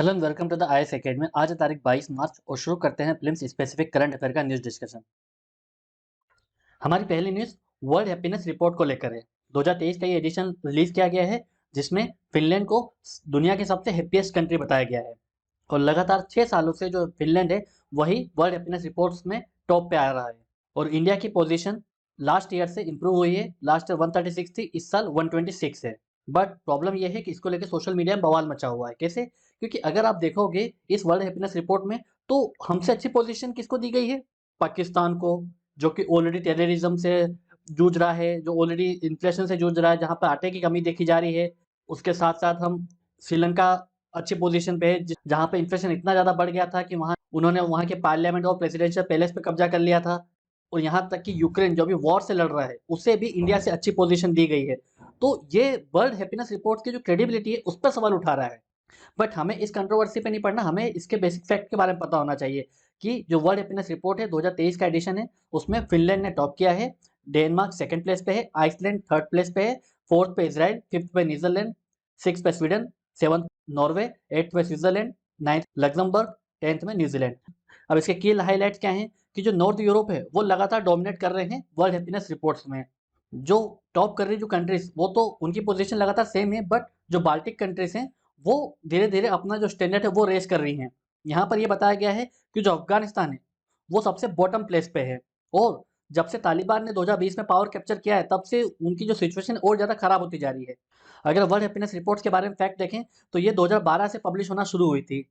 Hello and welcome to the IAS academy. आज है तारीख 22 मार्च और शुरू करते हैं फिल्म स्पेसिफिक करंट अफेयर का न्यूज़ डिस्कशन। हमारी पहली न्यूज़ वर्ल्ड हैप्पीनेस रिपोर्ट को लेकर है। 2023 का ये एडिशन रिलीज किया गया है जिसमें फिनलैंड को दुनिया के सबसे हैप्पीएस्ट कंट्री बताया गया है और लगातार 6 सालों से जो फिनलैंड है वही वर्ल्ड हैप्पीनेस रिपोर्ट्स में टॉप पे आ रहा है और इंडिया की पोजीशन लास्ट ईयर से इंप्रूव हुई है। लास्ट ईयर 136 थी, इस साल 126 है। बट प्रॉब्लम यह है कि इसको लेकर सोशल मीडिया में बवाल मचा हुआ है। कैसे? क्योंकि अगर आप देखोगे इस वर्ल्ड हैप्पीनेस रिपोर्ट में तो हमसे अच्छी पोजीशन किसको दी गई है? पाकिस्तान को, जो कि ऑलरेडी टेररिज्म से जूझ रहा है, जो ऑलरेडी इन्फ्लेशन से जूझ रहा है, जहाँ पे आटे की कमी देखी जा रही है। उसके साथ-साथ हम श्रीलंका अच्छी पोजीशन पे है जहाँ पे इन्फ्लेशन इतना ज़्यादा बढ़ गया था कि वहाँ उन्होंने वहाँ के पार्लियामेंट और प्रेसिडेंशियल पैलेस पे कब्जा कर लिया था। और यहाँ तक कि यूक्रेन जो अभी वॉर से लड़ रहा है, उसे भी इंडिया से अच्छी पोजीशन दी गई है। तो ये वर्ल्ड हैप्पीनेस रिपोर्ट की जो क्रेडिबिलिटी है, उस पर सवाल उठा रहा है। बट हमें इस कंट्रोवर्सी पे नहीं पढ़ना, हमें इसके बेसिक फैक्ट के बारे में पता होना चाहिए कि जो वर्ल्ड हैप्पीनेस रिपोर्ट है 2023 का एडिशन है, उसमें फिनलैंड ने टॉप किया है, डेनमार्क सेकंड प्लेस पे है, आइसलैंड थर्ड प्लेस पे है, फोर्थ पे इजराइल, फिफ्थ पे न्यूजीलैंड, सिक्स पे Sweden, seventh Norway, eighth pay Switzerland, ninth Luxembourg, tenth में न्यूजीलैंड। अब इसके की हाईलाइट्स क्या हैं कि जो नॉर्थ यूरोप है वो लगातार डोमिनेट कर रहे हैं वर्ल्ड हैप्पीनेस रिपोर्ट्स में। जो टॉप कर रही जो कंट्रीज वो तो उनकी पोजीशन लगातार सेम है, बट जो बाल्टिक कंट्रीज हैं वो धीरे धीरे अपना जो स्टैंडर्ड है वो रेस कर रही हैं। यहाँ पर ये बताया गया है कि जो अफगानिस्तान है वो सबसे बॉटम प्लेस पे है और जब से तालिबान ने 2020 में पावर कैप्चर किया है तब से उनकी जो सिचुएशन और ज़्यादा खराब होती जा रही है। अगर वर्ल्ड हैप्पीनेस रिपोर्ट्स के बारे में फैक्ट देखें तो ये 2012 से पब्लिश होना शुरू हुई थी।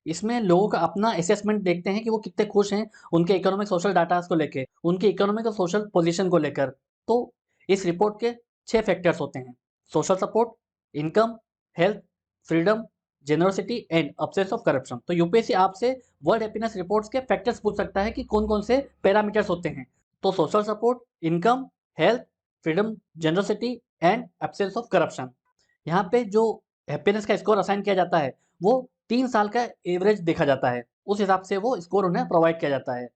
इसमें लोगों का अपना असेसमेंट देखते हैं कि वो कितने खुश हैं उनके इकोनॉमिक सोशल डाटास को लेके, उनके इकोनॉमिक और सोशल पोजीशन को लेकर। तो इस रिपोर्ट के 6 फैक्टर्स होते हैं: social support, income, health, freedom, generosity and absence of corruption. तो यूपीएससी आपसे वर्ल्ड हैप्पीनेस रिपोर्ट्स के फैक्टर्स पूछ सकता है कि कौन कौन से पैरामीटर्स होते हैं। तो social support, income, health, freedom, generosity and absence of corruption. यहाँ पे जो हैप्पीनेस का स्कोर असाइन किया जाता है वो 3 साल का एवरेज देखा जाता है, उस हिसाब से वो स्कोर उन्हें प्रोवाइड किया जाता है।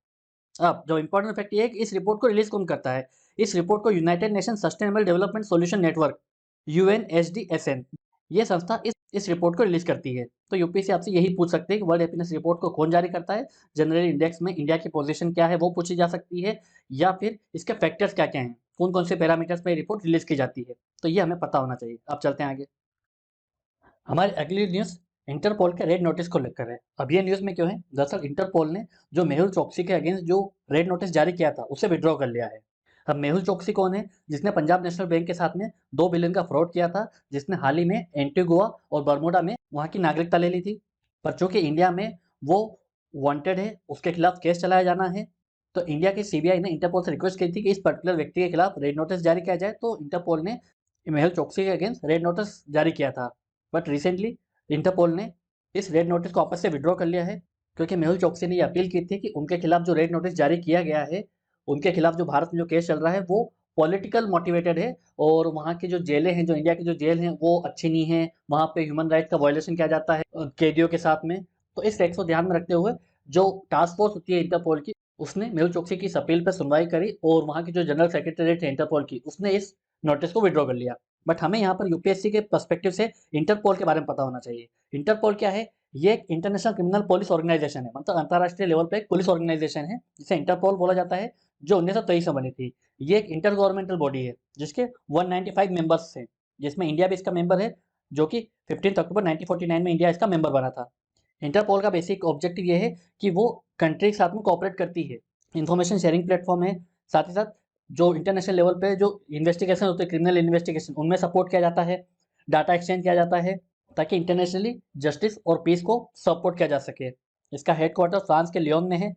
अब जो इंपॉर्टेंट फैक्ट ये है कि इस रिपोर्ट को रिलीज कौन करता है? इस रिपोर्ट को United Nation Sustainable Development Solution Network, UNSDSN, ये संस्था इस रिपोर्ट को रिलीज करती है। तो यूपीएससी आपसे यही पूछ सकते हैं कि वर्ल्ड हैप्पीनेस रिपोर्ट को कौन जारी करता है, जनरल इंडेक्स में इंडिया की पोजीशन क्या है वो पूछी जा सकती है, या फिर इसके फैक्टर्स क्या क्या हैं, कौन कौन से पैरामीटर्स में रिपोर्ट रिलीज की जाती है। तो ये हमें पता होना चाहिए। अब चलते हैं आगे। हमारी अगली न्यूज़ इंटरपोल के रेड नोटिस को लेकर है। अब ये न्यूज़ में क्यों है? दरअसल इंटरपोल ने जो मेहुल चोकसी के अगेंस्ट जो रेड नोटिस जारी किया था उसे विड्रॉ कर लिया है। अब मेहुल चोकसी कौन है? जिसने पंजाब नेशनल बैंक के साथ में 2 बिलियन का फ्रॉड किया था, जिसने हाल ही में एंटीगुआ और बरमूडा में वहाँ की नागरिकता ले ली थी। पर चूंकि इंडिया में वो वांटेड है, उसके खिलाफ केस चलाया जाना है, तो इंडिया की सीबीआई ने इंटरपोल से रिक्वेस्ट की थी कि इस पर्टिकुलर व्यक्ति के खिलाफ रेड नोटिस जारी किया जाए। तो इंटरपोल ने मेहुल चोकसी के अगेंस्ट रेड नोटिस जारी किया था। बट रिसेंटली इंटरपोल ने इस रेड नोटिस को वापस से विड्रॉ कर लिया है, क्योंकि मेहुल चोकसी ने ये अपील की थी कि उनके खिलाफ जो रेड नोटिस जारी किया गया है, उनके खिलाफ जो भारत में जो केस चल रहा है वो पॉलिटिकल मोटिवेटेड है और वहाँ की जो जेलें हैं, जो इंडिया की जो जेल हैं वो अच्छी नहीं है, वहाँ पे ह्यूमन राइट का वायलेशन किया जाता है कैदियों के साथ में। तो इस फैक्ट को ध्यान में रखते हुए जो टास्क फोर्स होती है इंटरपोल की, उसने मेहुल चोकसी की इस अपील पर सुनवाई करी और वहाँ की जो जनरल सेक्रेटरी है इंटरपोल की, उसने इस नोटिस को विड्रॉ कर लिया। बट हमें यहाँ पर यूपीएससी के पर्सपेक्टिव से इंटरपोल के बारे में पता होना चाहिए। इंटरपोल क्या है? ये एक इंटरनेशनल क्रिमिनल पुलिस ऑर्गेनाइजेशन है, मतलब अंतर्राष्ट्रीय लेवल पे एक पुलिस ऑर्गेनाइजेशन है जिसे इंटरपोल बोला जाता है, जो 1923 में बनी थी। ये एक इंटर गवर्नमेंटल बॉडी है जिसके 195 मेंबर्स हैं, जिसमें इंडिया भी इसका मेंबर है, जो कि 15 अक्टूबर 1949 में इंडिया इसका मेंबर बना था। इंटरपोल का बेसिक ऑब्जेक्टिव ये है कि वो कंट्री के साथ में कोऑपरेट करती है, इंफॉर्मेशन शेयरिंग प्लेटफॉर्म है। साथ ही साथ जो इंटरनेशनल लेवल पे जो इन्वेस्टिगेशन होते हैं, क्रिमिनल इन्वेस्टिगेशन, उनमें सपोर्ट किया जाता है, डाटा एक्सचेंज किया जाता है, ताकि इंटरनेशनली जस्टिस और पीस को सपोर्ट किया जा सके। इसका हेडक्वार्टर फ्रांस के लियोन में है।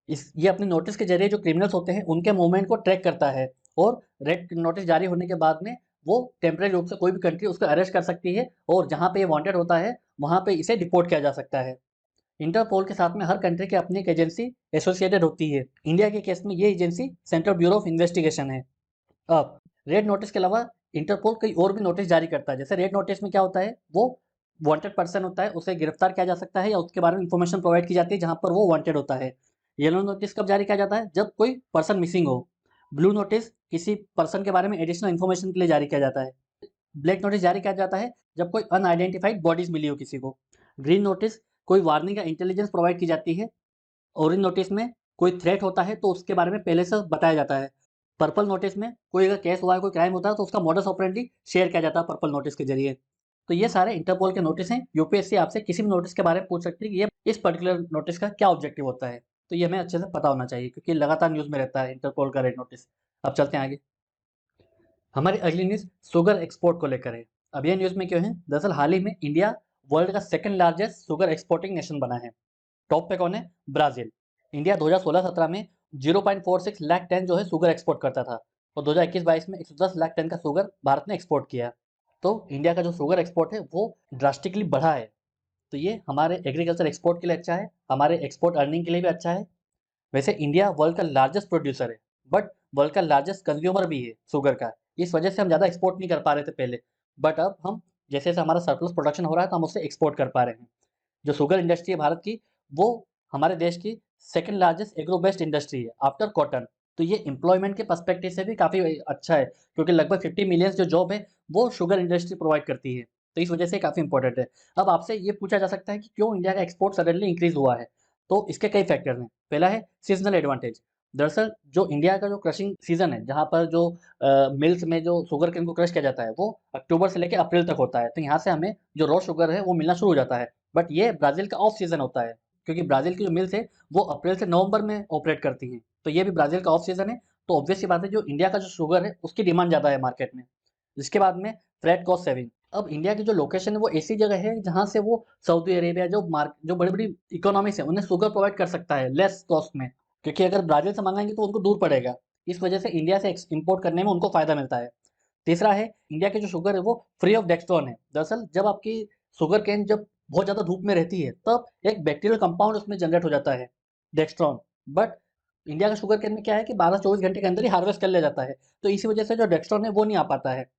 ये अपने नोटिस के जरिए जो क्रिमिनल्स होते हैं उनके मूवमेंट को ट्रैक करता है और रेड नोटिस जारी होने के बाद में वो टेम्परेरी रूप से कोई भी कंट्री उसको अरेस्ट कर सकती है और जहाँ पे ये वांटेड होता है वहाँ पे इसे डिपोर्ट किया जा सकता है। इंटरपोल के साथ में हर कंट्री की अपनी एक एजेंसी एसोसिएटेड होती है। इंडिया के केस में ये agency central bureau of investigation है। अब रेड नोटिस के अलावा इंटरपोल कई और भी नोटिस जारी करता है। जैसे रेड नोटिस में क्या होता है, वो वांटेड पर्सन होता है, उसे गिरफ्तार किया जा सकता है या उसके बारे में इंफॉर्मेशन प्रोवाइड की जाती है जहां पर वो वांटेड होता है। येलो नोटिस कब जारी किया जाता है? जब कोई पर्सन मिसिंग हो। ब्लू नोटिस किसी पर्सन के बारे में एडिशनल इन्फॉर्मेशन के लिए जारी किया जाता है। ब्लैक नोटिस जारी किया जाता है जब कोई अनआइडेंटिफाइड बॉडीज मिली हो किसी को। ग्रीन नोटिस कोई वार्निंग या इंटेलिजेंस प्रोवाइड की जाती है। ऑरेंज नोटिस में कोई थ्रेट होता है तो उसके बारे में पहले से बताया जाता है। पर्पल नोटिस में कोई अगर केस हुआ है, कोई क्राइम होता है तो उसका मॉडस ऑपरेंडी शेयर किया जाता है पर्पल नोटिस के जरिए। तो ये सारे इंटरपोल के नोटिस हैं। यूपीएससी आपसे किसी भी नोटिस के बारे में पूछ सकती है कि ये इस पर्टिकुलर नोटिस का क्या ऑब्जेक्टिव होता है। तो ये हमें अच्छे से पता होना चाहिए क्योंकि लगातार न्यूज़ में रहता है इंटरपोल का रेड नोटिस। अब चलते हैं आगे। हमारी अगली न्यूज़ शुगर एक्सपोर्ट को लेकर है। अब ये न्यूज़ में क्यों है? दरअसल हाल ही में इंडिया वर्ल्ड का second largest sugar exporting nation बना है। टॉप पे कौन है? ब्राज़ील। इंडिया 2016-17 में 0.46 लाख टन जो है शुगर एक्सपोर्ट करता था और 2021-22 में 110 लाख टन का शुगर भारत ने एक्सपोर्ट किया। तो इंडिया का जो शुगर एक्सपोर्ट है वो ड्रास्टिकली बढ़ा है। तो ये हमारे एग्रीकल्चर एक्सपोर्ट के लिए अच्छा है, हमारे एक्सपोर्ट अर्निंग के लिए भी अच्छा है। वैसे इंडिया वर्ल्ड का लार्जेस्ट प्रोड्यूसर है, बट वर्ल्ड का लार्जेस्ट कंज्यूमर भी है शुगर का। इस वजह से हम ज़्यादा एक्सपोर्ट नहीं कर पा रहे थे पहले, बट अब हम जैसे जैसे हमारा सरप्लस प्रोडक्शन हो रहा है तो हम उससे एक्सपोर्ट कर पा रहे हैं। जो शुगर इंडस्ट्री है भारत की, वो हमारे देश की second largest agro based industry है आफ्टर कॉटन। तो ये एम्प्लॉयमेंट के पर्सपेक्टिव से भी काफ़ी अच्छा है क्योंकि लगभग 50 मिलियंस जो जॉब है वो शुगर इंडस्ट्री प्रोवाइड करती है। तो इस वजह से काफ़ी इंपॉर्टेंट है। अब आपसे ये पूछा जा सकता है कि क्यों इंडिया का एक्सपोर्ट सडनली इंक्रीज हुआ है? तो इसके कई फैक्टर हैं। पहला है सीजनल एडवांटेज। दरअसल जो इंडिया का जो क्रशिंग सीजन है, जहाँ पर जो मिल्स में जो शुगर केन को क्रश किया जाता है वो अक्टूबर से लेकर अप्रैल तक होता है। तो यहाँ से हमें जो रॉ शुगर है वो मिलना शुरू हो जाता है। बट ये ब्राज़ील का ऑफ सीज़न होता है क्योंकि ब्राज़ील की जो मिल्स है वो अप्रैल से नवंबर में ऑपरेट करती हैं। तो ये भी ब्राज़ील का ऑफ सीज़न है। तो ऑब्वियस सी बात है जो इंडिया का जो शुगर है उसकी डिमांड ज़्यादा है मार्केट में। इसके बाद में फ्रेट कॉस्ट सेविंग। अब इंडिया की जो लोकेशन है वो ऐसी जगह है जहाँ से वो सऊदी अरेबिया जो बड़ी-बड़ी इकोनॉमीज़ है उन्हें शुगर प्रोवाइड कर सकता है लेस कॉस्ट में। क्योंकि अगर ब्राज़ील से मंगाएँगे तो उनको दूर पड़ेगा। इस वजह से इंडिया से इम्पोर्ट करने में उनको फ़ायदा मिलता है। तीसरा है इंडिया की जो शुगर है वो फ्री ऑफ डेक्स्ट्रॉन है। दरअसल जब आपकी शुगर केन जब बहुत ज़्यादा धूप में रहती है तब एक बैक्टीरियल कंपाउंड उसमें जनरेट हो जाता है, डेक्स्ट्रॉन। बट इंडिया का शुगर केन में क्या है कि 12-24 घंटे के अंदर ही हार्वेस्ट कर लिया जाता है। तो इसी वजह से जो डेक्स्ट्रॉन है वो नहीं आ पाता है।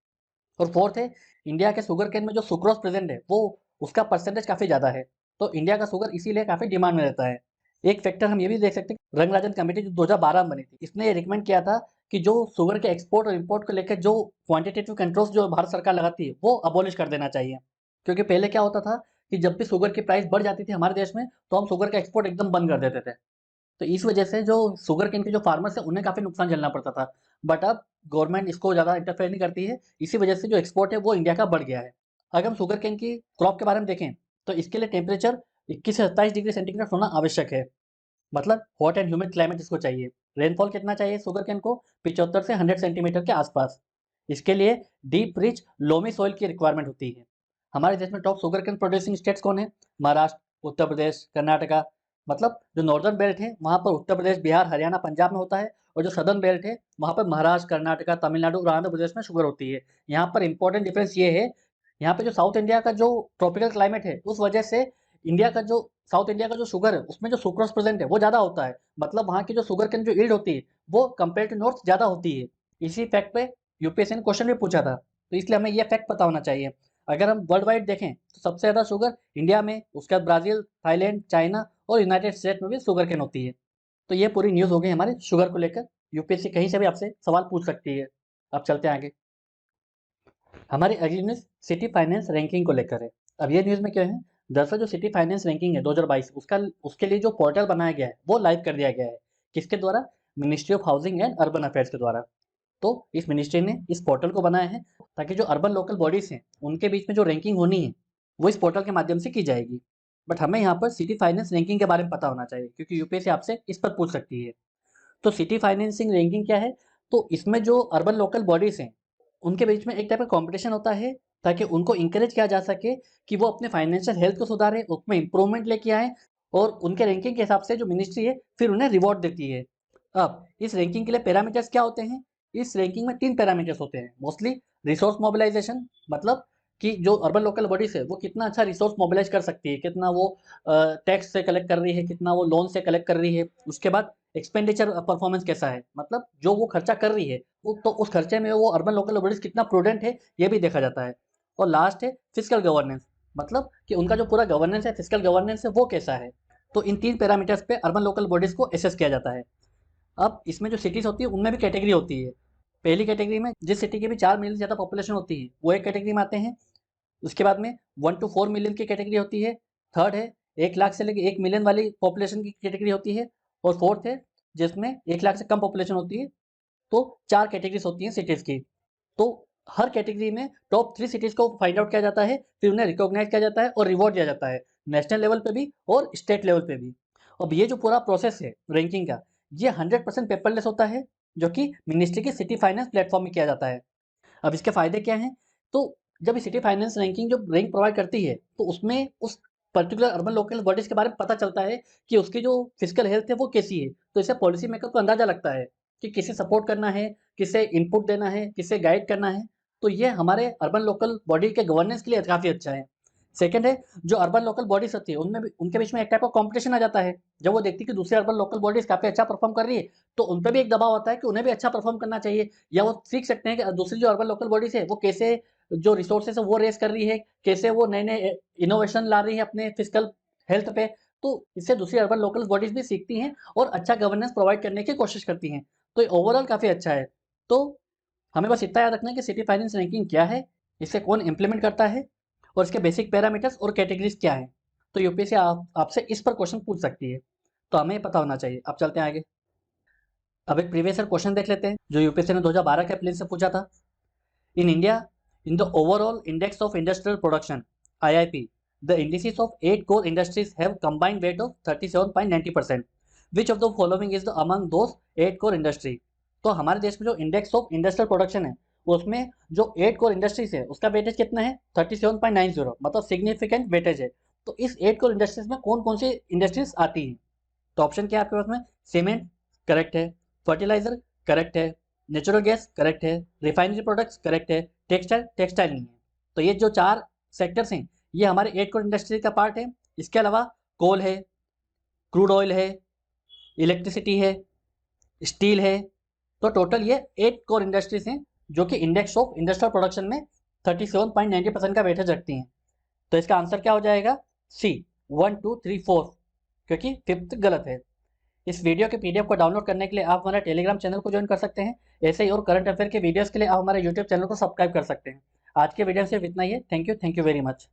और फोर्थ है इंडिया के शुगर केन में जो सुक्रोज प्रेजेंट है वो उसका परसेंटेज काफ़ी ज़्यादा है। तो इंडिया का शुगर इसीलिए काफ़ी डिमांड में रहता है। एक फैक्टर हम ये भी देख सकते हैं कि रंगराजन कमेटी जो 2012 में बनी थी, इसने ये रिकमेंड किया था कि जो शुगर के एक्सपोर्ट और इंपोर्ट को लेकर जो क्वांटिटेटिव कंट्रोल्स जो भारत सरकार लगाती है वो अबॉलिश कर देना चाहिए। क्योंकि पहले क्या होता था कि जब भी शुगर की प्राइस बढ़ जाती थी हमारे देश में तो हम शुगर का एक्सपोर्ट एकदम बंद कर देते थे। तो इस वजह से जो शुगर केन के जो फार्मर्स हैं उन्हें काफ़ी नुकसान झेलना पड़ता था। बट अब गवर्नमेंट इसको ज़्यादा इंटरफेयर नहीं करती है, इसी वजह से जो एक्सपोर्ट है वो इंडिया का बढ़ गया है। अगर हम शुगर केन की क्रॉप के बारे में देखें तो इसके लिए टेम्परेचर 21 से 27 डिग्री सेंटीग्रेड होना आवश्यक है। मतलब हॉट एंड ह्यूमिड क्लाइमेट इसको चाहिए। रेनफॉल कितना चाहिए शुगर केन को? 75 से 100 सेंटीमीटर के आसपास। इसके लिए डीप रिच लोमी सॉइल की रिक्वायरमेंट होती है। हमारे देश में top sugar cane producing states कौन है? महाराष्ट्र, उत्तर प्रदेश, कर्नाटका। मतलब जो नॉर्दर्न बेल्ट है वहाँ पर उत्तर प्रदेश, बिहार, हरियाणा, पंजाब में होता है और जो सदर्न बेल्ट है वहाँ पर महाराष्ट्र, कर्नाटका, तमिलनाडु और आंध्र प्रदेश में शुगर होती है। यहाँ पर इंपॉर्टेंट डिफरेंस ये है, यहाँ पे जो साउथ इंडिया का जो ट्रॉपिकल क्लाइमेट है उस वजह से इंडिया का जो साउथ इंडिया का जो शुगर है उसमें जो सुक्रोज प्रेजेंट है वो ज़्यादा होता है। मतलब वहाँ की जो शुगर केन जो यील्ड होती है वो कंपेयर टू नॉर्थ ज़्यादा होती है। इसी फैक्ट पे यूपीएससी ने क्वेश्चन भी पूछा था, तो इसलिए हमें ये फैक्ट पता होना चाहिए। अगर हम वर्ल्ड वाइड देखें तो सबसे ज़्यादा शुगर इंडिया में, उसके बाद ब्राज़ील, थाईलैंड, चाइना और यूनाइटेड स्टेट में भी शुगर केन होती है। तो ये पूरी न्यूज़ हो गई हमारे शुगर को लेकर। यूपीएससी कहीं से भी आपसे सवाल पूछ सकती है। अब चलते हैं आगे। हमारी अगली न्यूज़ सिटी फाइनेंस रैंकिंग को लेकर है। अब ये न्यूज़ में क्या है? दरअसल जो सिटी फाइनेंस रैंकिंग है 2022 उसका उसके लिए जो पोर्टल बनाया गया है वो लाइव कर दिया गया है। किसके द्वारा? Ministry of housing and urban affairs के द्वारा। तो इस मिनिस्ट्री ने इस पोर्टल को बनाया है ताकि जो अर्बन लोकल बॉडीज़ हैं उनके बीच में जो रैंकिंग होनी है वो इस पोर्टल के माध्यम से की जाएगी। बट हमें यहाँ पर सिटी फाइनेंस रैंकिंग के बारे में पता होना चाहिए क्योंकि यूपीएससी आपसे इस पर पूछ सकती है। तो सिटी फाइनेंसिंग रैंकिंग क्या है? तो इसमें जो अर्बन लोकल बॉडीज़ हैं उनके बीच में एक टाइप का कंपटीशन होता है ताकि उनको इंकरेज किया जा सके कि वो अपने फाइनेंशियल हेल्थ को सुधारें, उसमें इंप्रूवमेंट लेके आएँ और उनके रैंकिंग के हिसाब से जो मिनिस्ट्री है फिर उन्हें रिवॉर्ड देती है। अब इस रैंकिंग के लिए पैरामीटर्स क्या होते हैं? इस रैंकिंग में 3 पैरामीटर्स होते हैं मोस्टली। रिसोर्स मोबिलाइजेशन, मतलब कि जो अर्बन लोकल बॉडीज़ है वो कितना अच्छा रिसोर्स मोबिलाइज कर सकती है, कितना वो टैक्स से कलेक्ट कर रही है, कितना वो लोन से कलेक्ट कर रही है। उसके बाद एक्सपेंडिचर परफॉर्मेंस कैसा है, मतलब जो वो खर्चा कर रही है वो तो उस खर्चे में वो अर्बन लोकल बॉडीज कितना प्रूडेंट है ये भी देखा जाता है। और लास्ट है फिजिकल गवर्नेंस, मतलब कि उनका जो पूरा गवर्नेंस है, फिजिकल गवर्नेंस है वो कैसा है। तो इन 3 पैरामीटर्स पे अर्बन लोकल बॉडीज को असेस किया जाता है। अब इसमें जो सिटीज़ होती है उनमें भी कैटेगरी होती है। पहली कैटेगरी में जिस सिटी की भी 4 मिलियन से ज़्यादा पॉपुलेशन होती है वो एक कैटेगरी में आते हैं। उसके बाद में 1 to 4 मिलियन की कैटेगरी होती है, थर्ड है 1 लाख से लेकर 1 मिलियन वाली पॉपुलेशन की कैटेगरी होती है, और फोर्थ है जिसमें 1 लाख से कम पॉपुलेशन होती है। तो 4 कैटेगरीज होती हैं सिटीज़ की। तो हर कैटेगरी में टॉप 3 सिटीज़ को फाइंड आउट किया जाता है, फिर उन्हें रिकॉग्नाइज किया जाता है और रिवॉर्ड दिया जाता है, नेशनल लेवल पे भी और स्टेट लेवल पे भी। अब ये जो पूरा प्रोसेस है रैंकिंग का, ये 100% पेपरलेस होता है, जो कि मिनिस्ट्री के सिटी फाइनेंस प्लेटफॉर्म में किया जाता है। अब इसके फायदे क्या हैं? तो जब सिटी फाइनेंस रैंकिंग जो रैंक प्रोवाइड करती है, तो उसमें उस पर्टिकुलर अर्बन लोकल बॉडीज के बारे में पता चलता है कि उसकी जो फिजिकल हेल्थ है वो कैसी है। तो इससे पॉलिसी मेकर को अंदाजा लगता है कि किसे सपोर्ट करना है, किसे इनपुट देना है, किसे गाइड करना है। तो ये हमारे अर्बन लोकल बॉडी के गवर्नेंस के लिए काफ़ी अच्छा है। सेकंड है, जो अर्बन लोकल बॉडीज होती है उनमें भी उनके बीच में एक टाइप का कॉम्पिटिशन आ जाता है। जब वो देखती है कि दूसरी अर्बन लोकल बॉडीज काफ़ी अच्छा परफॉर्म कर रही है, तो उन पर भी एक दबाव आता है कि उन्हें भी अच्छा परफॉर्म करना चाहिए, या वो सीख सकते हैं कि दूसरी जो अर्बन लोकल बॉडीज है वो कैसे जो रिसोर्सेज है वो रेस कर रही है, कैसे वो नए नए इनोवेशन ला रही है अपने फिजिकल हेल्थ पे। तो इससे दूसरी अर्बन लोकल बॉडीज भी सीखती हैं और अच्छा गवर्नेंस प्रोवाइड करने की कोशिश करती हैं। तो ओवरऑल काफ़ी अच्छा है। तो हमें बस इतना याद रखना है कि सिटी फाइनेंस रैंकिंग क्या है, इसे कौन इम्प्लीमेंट करता है, और इसके बेसिक पैरामीटर्स और कैटेगरीज क्या हैं। तो यूपीएससी आपसे इस पर क्वेश्चन पूछ सकती है, तो हमें पता होना चाहिए। अब चलते हैं आगे। अब एक प्रीवियस ईयर क्वेश्चन देख लेते हैं जो यूपीएससी ने 2012 के प्लेन से पूछा था। In India, in the overall index of industrial production IIP, the indices of 8 core industries have combined weight of 37.90%. Which of the following is the among those 8 core industry? तो हमारे देश में जो इंडेक्स ऑफ इंडस्ट्रियल प्रोडक्शन है उसमें जो 8 core industries है उसका वेटेज कितना है 37.90, मतलब सिग्निफिकेंट वेटेज है। तो इस 8 कोर इंडस्ट्रीज में कौन कौन सी इंडस्ट्रीज आती हैं? तो ऑप्शन क्या है आपके पास में? सीमेंट करेक्ट है, फर्टिलाइजर करेक्ट है, नेचुरल गैस करेक्ट है, रिफाइनरी प्रोडक्ट्स करेक्ट है, टेक्सटाइल टेक्सटाइल नहीं है। तो ये जो 4 सेक्टर्स हैं ये हमारे 8 कोर इंडस्ट्री का पार्ट है। इसके अलावा कोल है, क्रूड ऑयल है, इलेक्ट्रिसिटी है, स्टील है। तो टोटल ये 8 कोर इंडस्ट्रीज हैं जो कि इंडेक्स ऑफ इंडस्ट्रियल प्रोडक्शन में 37.90% का वेटेज रखती हैं। तो इसका आंसर क्या हो जाएगा? सी, 1 2 3 4, क्योंकि फिफ्थ गलत है। इस वीडियो के पीडीएफ को डाउनलोड करने के लिए आप हमारे टेलीग्राम चैनल को ज्वाइन कर सकते हैं। ऐसे ही और करंट अफेयर के वीडियोस के लिए आप हमारे यूट्यूब चैनल को सब्सक्राइब कर सकते हैं। आज के वीडियो में सिर्फ इतना ही है। Thank you very much.